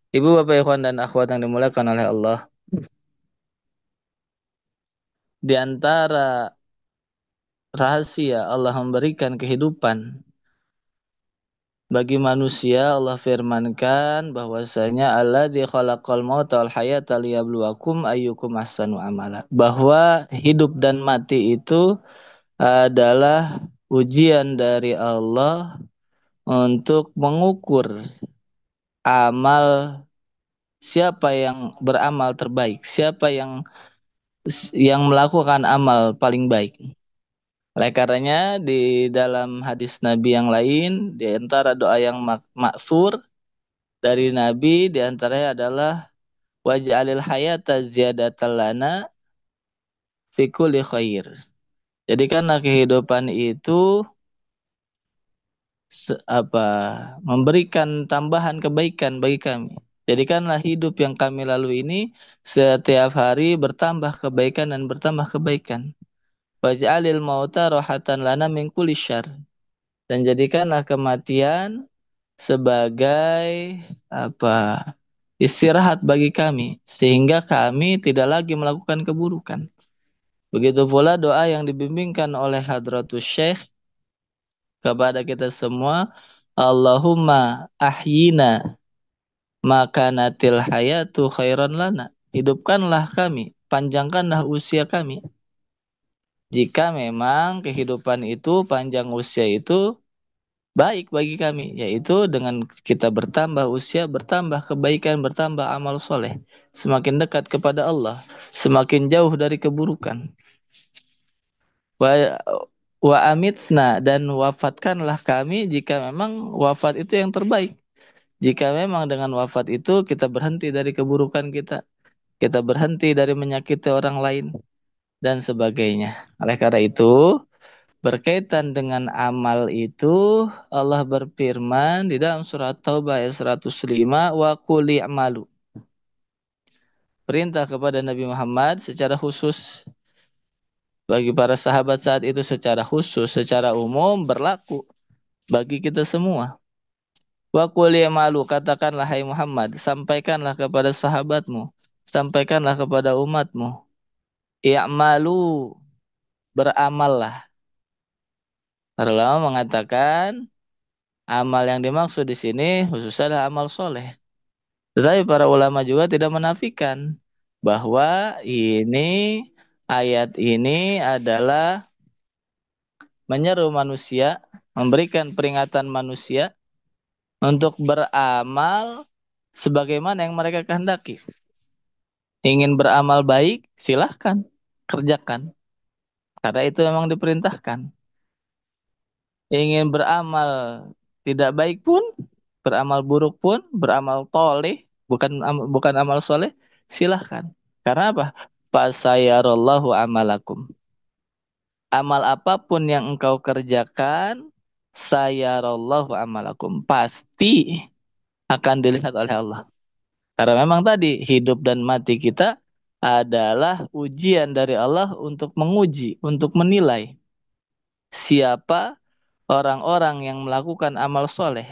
Ibu bapak ikhwan dan akhwat yang dimuliakan oleh Allah. Di antara rahasia Allah memberikan kehidupan bagi manusia, Allah firmankan bahwasanya alladzi khalaqal mauta wal hayata liyabluwakum ayyukum ahsanu amala. Bahwa hidup dan mati itu adalah ujian dari Allah untuk mengukur amal siapa yang beramal terbaik, siapa yang melakukan amal paling baik. Oleh karenanya di dalam hadis Nabi yang lain, di antara doa yang maksur dari Nabi di antaranya adalah waj'alil hayata ziyadatan lana fi kulli khair. Jadikanlah kehidupan itu apa memberikan tambahan kebaikan bagi kami. Jadikanlah hidup yang kami lalui ini setiap hari bertambah kebaikan dan bertambah kebaikan. Waj'alil mauta rohatan lana min kulli syarr. Dan jadikanlah kematian sebagai apa istirahat bagi kami sehingga kami tidak lagi melakukan keburukan. Begitu pula doa yang dibimbingkan oleh Hadratus Syekh kepada kita semua, Allahumma ahyina makanatil hayatu khairan lana. Hidupkanlah kami, panjangkanlah usia kami. Jika memang kehidupan itu panjang usia itu baik bagi kami, yaitu dengan kita bertambah usia, bertambah kebaikan, bertambah amal soleh, semakin dekat kepada Allah, semakin jauh dari keburukan. Wa, wa amitsna dan wafatkanlah kami jika memang wafat itu yang terbaik. Jika memang dengan wafat itu kita berhenti dari keburukan kita berhenti dari menyakiti orang lain dan sebagainya. Oleh karena itu, berkaitan dengan amal itu, Allah berfirman di dalam surat Taubah ayat 105, wa qul i'malu. Perintah kepada Nabi Muhammad secara khusus bagi para sahabat saat itu secara khusus, secara umum berlaku bagi kita semua. Wa qul i'malu, katakanlah hai Muhammad, sampaikanlah kepada sahabatmu, sampaikanlah kepada umatmu. I'malu, beramallah. Para ulama mengatakan amal yang dimaksud di sini khususnya adalah amal soleh. Tetapi para ulama juga tidak menafikan bahwa ayat ini adalah menyeru manusia, memberikan peringatan manusia untuk beramal sebagaimana yang mereka kehendaki. Ingin beramal baik, silahkan kerjakan. Karena itu memang diperintahkan. Ingin beramal tidak baik pun, beramal buruk pun, beramal toleh, bukan amal soleh, silahkan. Karena apa? Fasayarallahu amalakum. Amal apapun yang engkau kerjakan, sayarallahu amalakum. Pasti akan dilihat oleh Allah. Karena memang tadi hidup dan mati kita adalah ujian dari Allah untuk menguji, untuk menilai siapa orang-orang yang melakukan amal soleh.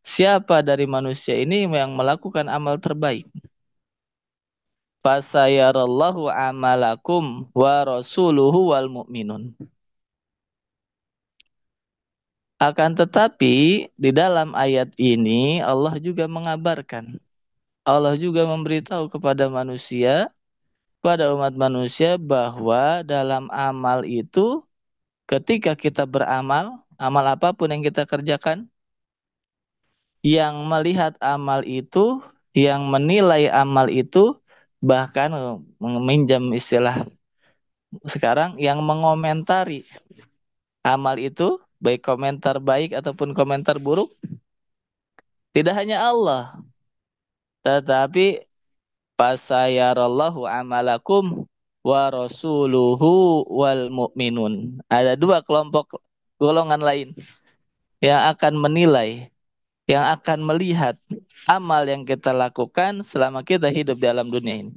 Siapa dari manusia ini yang melakukan amal terbaik? Fasayarallahu amalakum wa rasuluhu wal mu'minun. Akan tetapi di dalam ayat ini Allah juga mengabarkan. Allah juga memberitahu kepada manusia, pada umat manusia bahwa dalam amal itu ketika kita beramal, amal apapun yang kita kerjakan, yang melihat amal itu, yang menilai amal itu, bahkan meminjam istilah sekarang, yang mengomentari amal itu, baik komentar baik ataupun komentar buruk, tidak hanya Allah, tetapi fasayarallahu amalakum wa rasuluhu wal mu'minun. Ada dua kelompok golongan lain yang akan menilai, yang akan melihat amal yang kita lakukan selama kita hidup di alam dunia ini.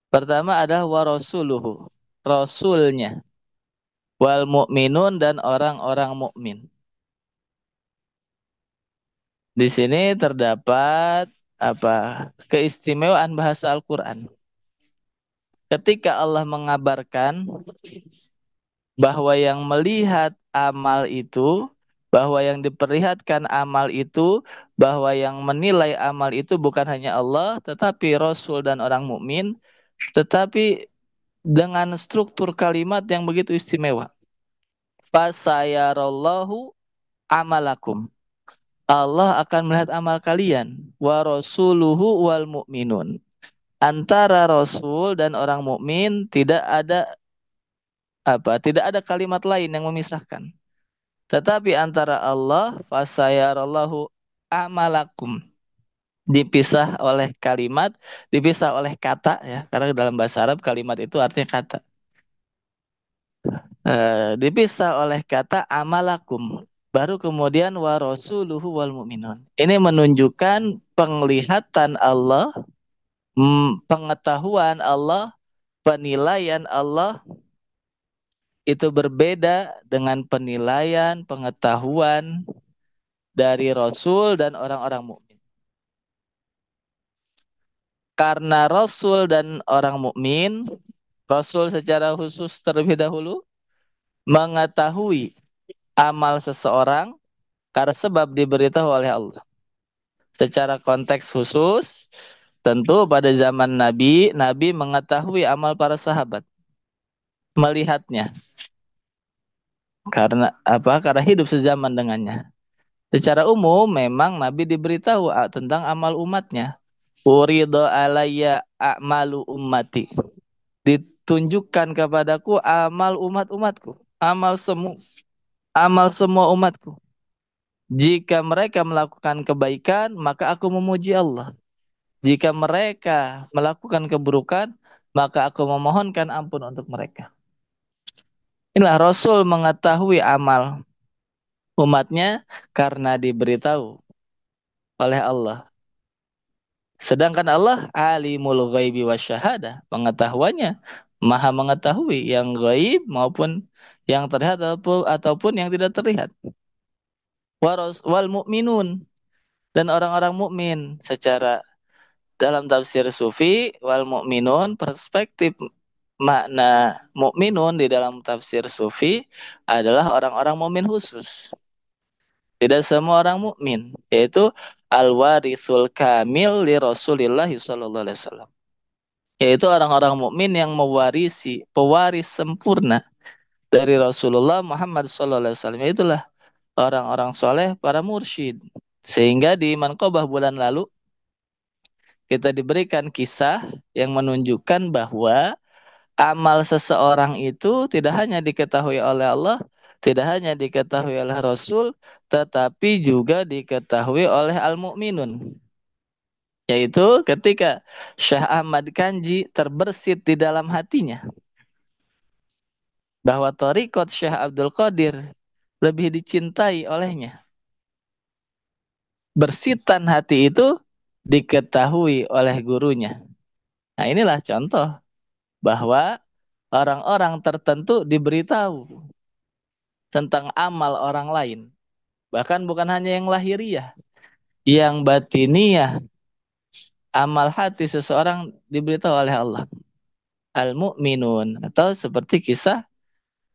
Pertama adalah wa rasuluhu, rasulnya, wal mu'minun dan orang-orang mukmin. Di sini terdapat apa? Keistimewaan bahasa Al-Qur'an. Ketika Allah mengabarkan bahwa yang melihat amal itu, bahwa yang diperlihatkan amal itu, bahwa yang menilai amal itu bukan hanya Allah, tetapi Rasul dan orang mukmin, tetapi dengan struktur kalimat yang begitu istimewa. Fasayarallahu amalakum. Allah akan melihat amal kalian. Wa rasuluhu wal mu'minun. Antara Rasul dan orang mukmin tidak ada tidak ada kalimat lain yang memisahkan. Tetapi antara Allah fasayarallahu amalakum dipisah oleh kalimat, dipisah oleh kata ya. Karena dalam bahasa Arab kalimat itu artinya kata. Dipisah oleh kata amalakum. Baru kemudian wa rasuluhu wal mu'minun. Ini menunjukkan penglihatan Allah, pengetahuan Allah, penilaian Allah itu berbeda dengan penilaian, pengetahuan dari Rasul dan orang-orang mukmin. Karena Rasul dan orang mukmin, Rasul secara khusus terlebih dahulu mengetahui amal seseorang karena sebab diberitahu oleh Allah. Secara konteks khusus, tentu pada zaman Nabi, Nabi mengetahui amal para sahabat, melihatnya. Karena apa? Karena hidup sezaman dengannya. Secara umum memang Nabi diberitahu tentang amal umatnya. Urido alayya a'malu ummati. Ditunjukkan kepadaku amal umat-umatku, amal semua umatku. Jika mereka melakukan kebaikan, maka aku memuji Allah. Jika mereka melakukan keburukan, maka aku memohonkan ampun untuk mereka. Inilah Rasul mengetahui amal umatnya karena diberitahu oleh Allah. Sedangkan Allah alimul ghaibi wasyahadah, pengetahuannya maha mengetahui yang gaib maupun yang terlihat ataupun yang tidak terlihat. Wal mu'minun, dan orang-orang mukmin secara dalam tafsir sufi wal mu'minun, perspektif makna mukminun di dalam tafsir sufi adalah orang-orang mukmin khusus. Tidak semua orang mukmin, yaitu al-warisul kamil li Rasulillah sallallahu alaihi wasallam. Yaitu orang-orang mukmin yang mewarisi, pewaris sempurna dari Rasulullah Muhammad sallallahu alaihi wasallam. Itulah orang-orang soleh, para mursyid. Sehingga di Manqobah bulan lalu kita diberikan kisah yang menunjukkan bahwa amal seseorang itu tidak hanya diketahui oleh Allah, tidak hanya diketahui oleh Rasul, tetapi juga diketahui oleh al-mu'minun. Yaitu ketika Syekh Ahmad Kanji terbersit di dalam hatinya bahwa Thariqat Syekh Abdul Qadir lebih dicintai olehnya. Bersitan hati itu diketahui oleh gurunya. Nah, inilah contoh bahwa orang-orang tertentu diberitahu tentang amal orang lain. Bahkan bukan hanya yang lahiriah, yang batiniah, amal hati seseorang diberitahu oleh Allah. Al-mu'minun, atau seperti kisah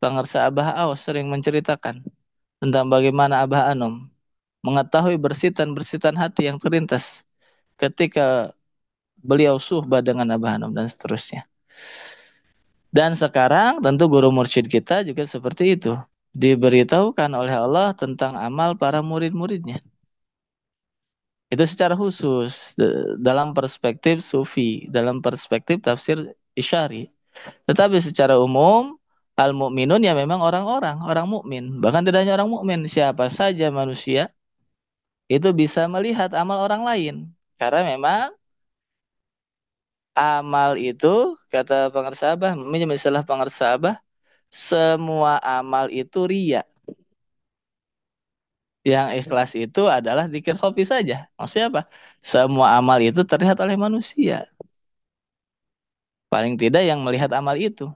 Pangersa Abah Aus sering menceritakan tentang bagaimana Abah Anom mengetahui bersitan-bersitan hati yang terlintas ketika beliau suhbah dengan Abah Anom dan seterusnya. Dan sekarang tentu guru mursyid kita juga seperti itu. Diberitahukan oleh Allah tentang amal para murid-muridnya. Itu secara khusus dalam perspektif sufi, dalam perspektif tafsir Isyari. Tetapi secara umum al-mu'minun ya memang orang-orang, orang mukmin. Bahkan tidak hanya orang mukmin, siapa saja manusia itu bisa melihat amal orang lain. Karena memang amal itu kata pengersabah, misalnya pengersabah, semua amal itu riya. Yang ikhlas itu adalah dzikir khafi saja. Maksudnya apa? Semua amal itu terlihat oleh manusia. Paling tidak yang melihat amal itu.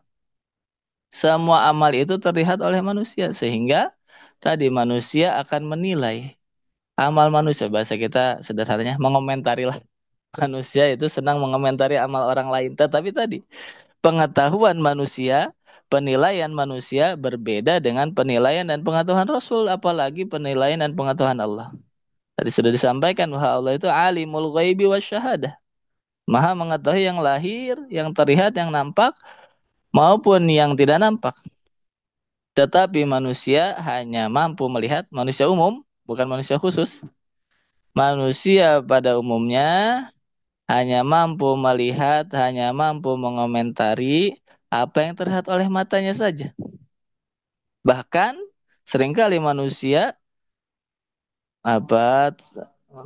Semua amal itu terlihat oleh manusia. Sehingga tadi manusia akan menilai amal manusia, bahasa kita sederhananya mengomentari lah. Manusia itu senang mengomentari amal orang lain. Tetapi tadi pengetahuan manusia, penilaian manusia berbeda dengan penilaian dan pengetahuan Rasul, apalagi penilaian dan pengetahuan Allah. Tadi sudah disampaikan bahwa Allah itu alimul ghaibi wasyahadah. Maha mengetahui yang lahir, yang terlihat, yang nampak, maupun yang tidak nampak. Tetapi manusia hanya mampu melihat, manusia umum, bukan manusia khusus. Manusia pada umumnya hanya mampu melihat, hanya mampu mengomentari apa yang terlihat oleh matanya saja. Bahkan seringkali manusia apa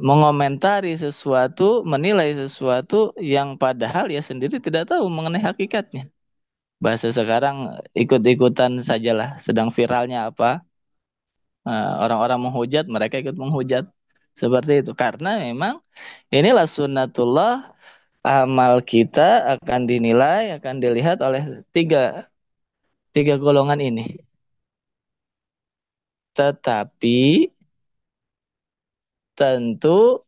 mengomentari sesuatu, menilai sesuatu yang padahal ya sendiri tidak tahu mengenai hakikatnya. Bahasa sekarang ikut-ikutan sajalah, sedang viralnya apa, orang-orang menghujat, mereka ikut menghujat. Seperti itu. Karena memang inilah sunnatullah, amal kita akan dinilai, akan dilihat oleh tiga golongan ini. Tetapi tentu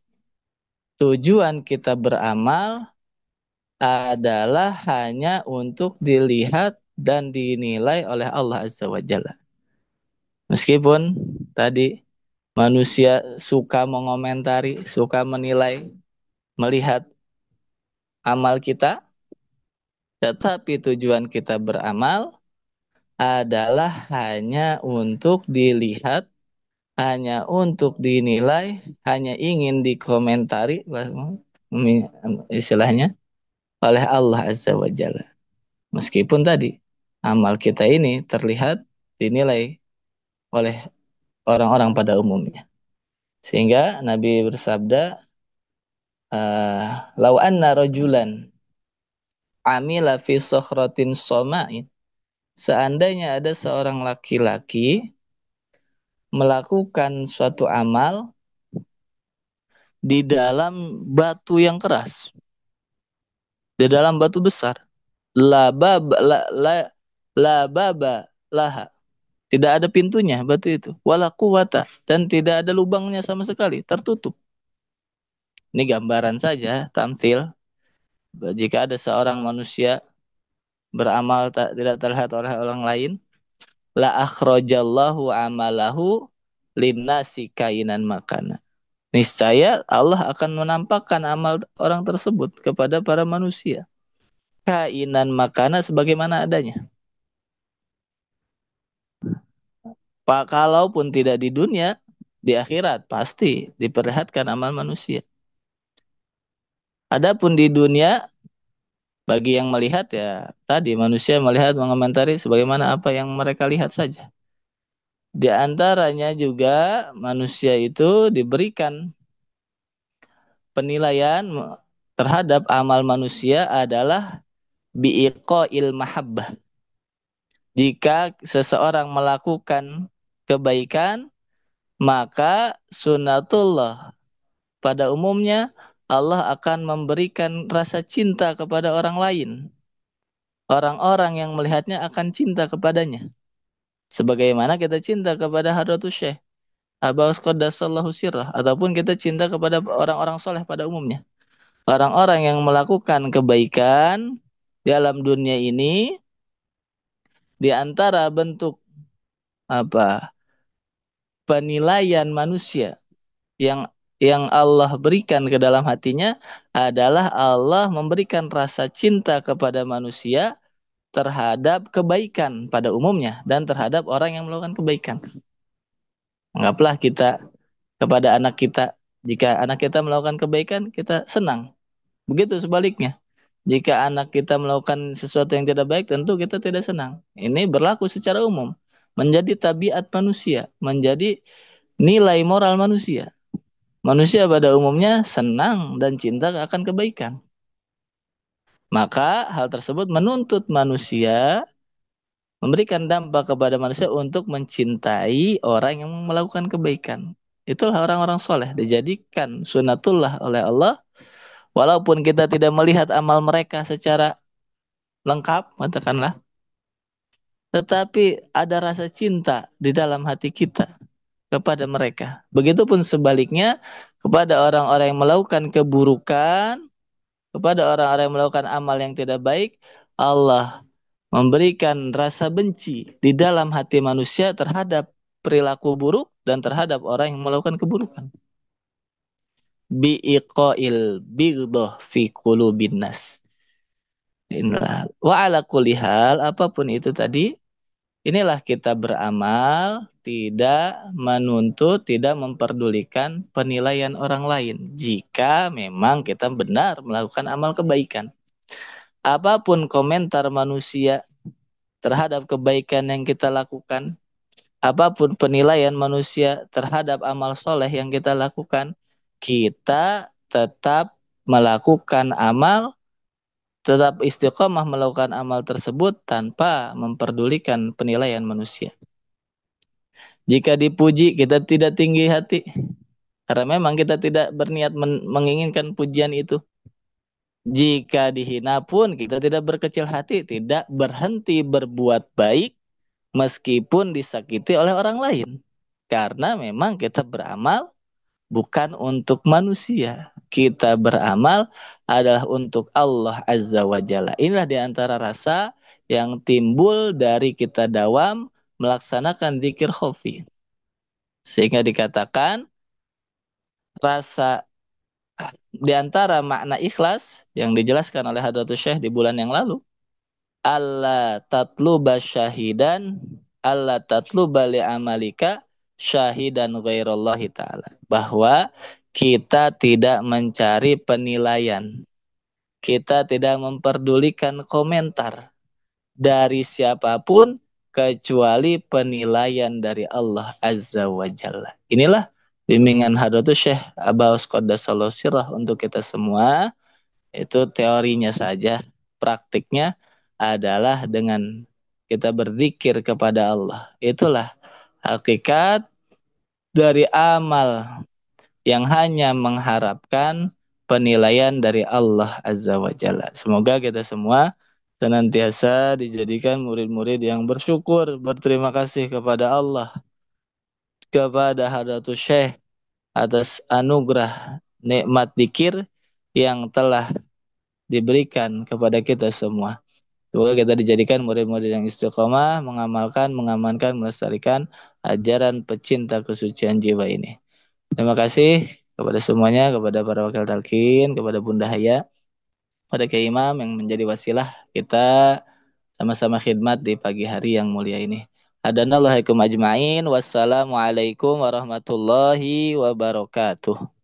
tujuan kita beramal adalah hanya untuk dilihat dan dinilai oleh Allah Azza wa Jalla. Meskipun tadi manusia suka mengomentari, suka menilai, melihat amal kita, tetapi tujuan kita beramal adalah hanya untuk dilihat, hanya untuk dinilai, hanya ingin dikomentari, istilahnya, oleh Allah Azza wa Jalla. Meskipun tadi amal kita ini terlihat dinilai oleh orang-orang pada umumnya. Sehingga Nabi bersabda, "Lau anna rajulan amila fi sokhratin soma'in." Seandainya ada seorang laki-laki melakukan suatu amal di dalam batu yang keras, di dalam batu besar, la bab la la la baba laha, tidak ada pintunya batu itu, wala quwata, dan tidak ada lubangnya sama sekali, tertutup. Ini gambaran saja, tamsil. Jika ada seorang manusia beramal tidak terlihat oleh orang lain, la akhrajallahu amalahu linnasi kainan makana. Niscaya Allah akan menampakkan amal orang tersebut kepada para manusia. Kainan makana sebagaimana adanya. Pak, kalaupun tidak di dunia, di akhirat pasti diperlihatkan amal manusia. Adapun di dunia, bagi yang melihat ya tadi manusia melihat, mengomentari sebagaimana apa yang mereka lihat saja. Di antaranya juga manusia itu diberikan penilaian terhadap amal manusia adalah biiqail mahabbah. Jika seseorang melakukan kebaikan, maka sunnatullah pada umumnya Allah akan memberikan rasa cinta kepada orang lain. Orang-orang yang melihatnya akan cinta kepadanya. Sebagaimana kita cinta kepada Hadratus Syekh Abbas Qaddasallahu sirrah, ataupun kita cinta kepada orang-orang soleh pada umumnya. Orang-orang yang melakukan kebaikan dalam dunia ini, di antara bentuk apa penilaian manusia yang Allah berikan ke dalam hatinya adalah Allah memberikan rasa cinta kepada manusia terhadap kebaikan pada umumnya dan terhadap orang yang melakukan kebaikan. Anggaplah kita kepada anak kita, jika anak kita melakukan kebaikan, kita senang. Begitu sebaliknya. Jika anak kita melakukan sesuatu yang tidak baik, tentu kita tidak senang. Ini berlaku secara umum. Menjadi tabiat manusia, menjadi nilai moral manusia. Manusia pada umumnya senang dan cinta akan kebaikan. Maka hal tersebut menuntut manusia, memberikan dampak kepada manusia untuk mencintai orang yang melakukan kebaikan. Itulah orang-orang soleh, dijadikan sunnatullah oleh Allah. Walaupun kita tidak melihat amal mereka secara lengkap, katakanlah, tetapi ada rasa cinta di dalam hati kita. kepada mereka. Begitupun sebaliknya kepada orang-orang yang melakukan keburukan, kepada orang-orang yang melakukan amal yang tidak baik, Allah memberikan rasa benci di dalam hati manusia terhadap perilaku buruk dan terhadap orang yang melakukan keburukan. Biiqail bigdoh fi qulubin nas. Inilah wa ala kulli hal, apapun itu tadi, inilah kita beramal tidak menuntut, tidak memperdulikan penilaian orang lain. Jika memang kita benar melakukan amal kebaikan. Apapun komentar manusia terhadap kebaikan yang kita lakukan, apapun penilaian manusia terhadap amal soleh yang kita lakukan, kita tetap melakukan amal, tetap istiqomah melakukan amal tersebut tanpa memperdulikan penilaian manusia. Jika dipuji, kita tidak tinggi hati, karena memang kita tidak berniat menginginkan pujian itu. Jika dihina pun, kita tidak berkecil hati, tidak berhenti berbuat baik, meskipun disakiti oleh orang lain. Karena memang kita beramal bukan untuk manusia. Kita beramal adalah untuk Allah Azza wa Jalla. Inilah diantara rasa yang timbul dari kita dawam melaksanakan zikir khafi. Sehingga dikatakan rasa diantara makna ikhlas yang dijelaskan oleh Hadratus Syekh di bulan yang lalu. Allah tatluba syahidan, Allah tatluba li amalika syahidan ghairallahi ta'ala. Bahwa kita tidak mencari penilaian. Kita tidak memperdulikan komentar dari siapapun kecuali penilaian dari Allah Azza wa Jalla. Inilah bimbingan Hadratus Syekh Abaus Qaddasallahu Sirrah untuk kita semua. Itu teorinya saja. Praktiknya adalah dengan kita berzikir kepada Allah. Itulah hakikat dari amal yang hanya mengharapkan penilaian dari Allah Azza wa Jalla. Semoga kita semua senantiasa dijadikan murid-murid yang bersyukur, berterima kasih kepada Allah, kepada Hadratus Syekh atas anugerah nikmat dzikir yang telah diberikan kepada kita semua. Semoga kita dijadikan murid-murid yang istiqomah, mengamalkan, mengamankan, melestarikan ajaran pecinta kesucian jiwa ini. Terima kasih kepada semuanya, kepada para wakil talqin, kepada Bunda Haya, pada Kiai Imam yang menjadi wasilah kita sama-sama khidmat di pagi hari yang mulia ini. Hadanallahu ajma'in. Wassalamualaikum warahmatullahi wabarakatuh.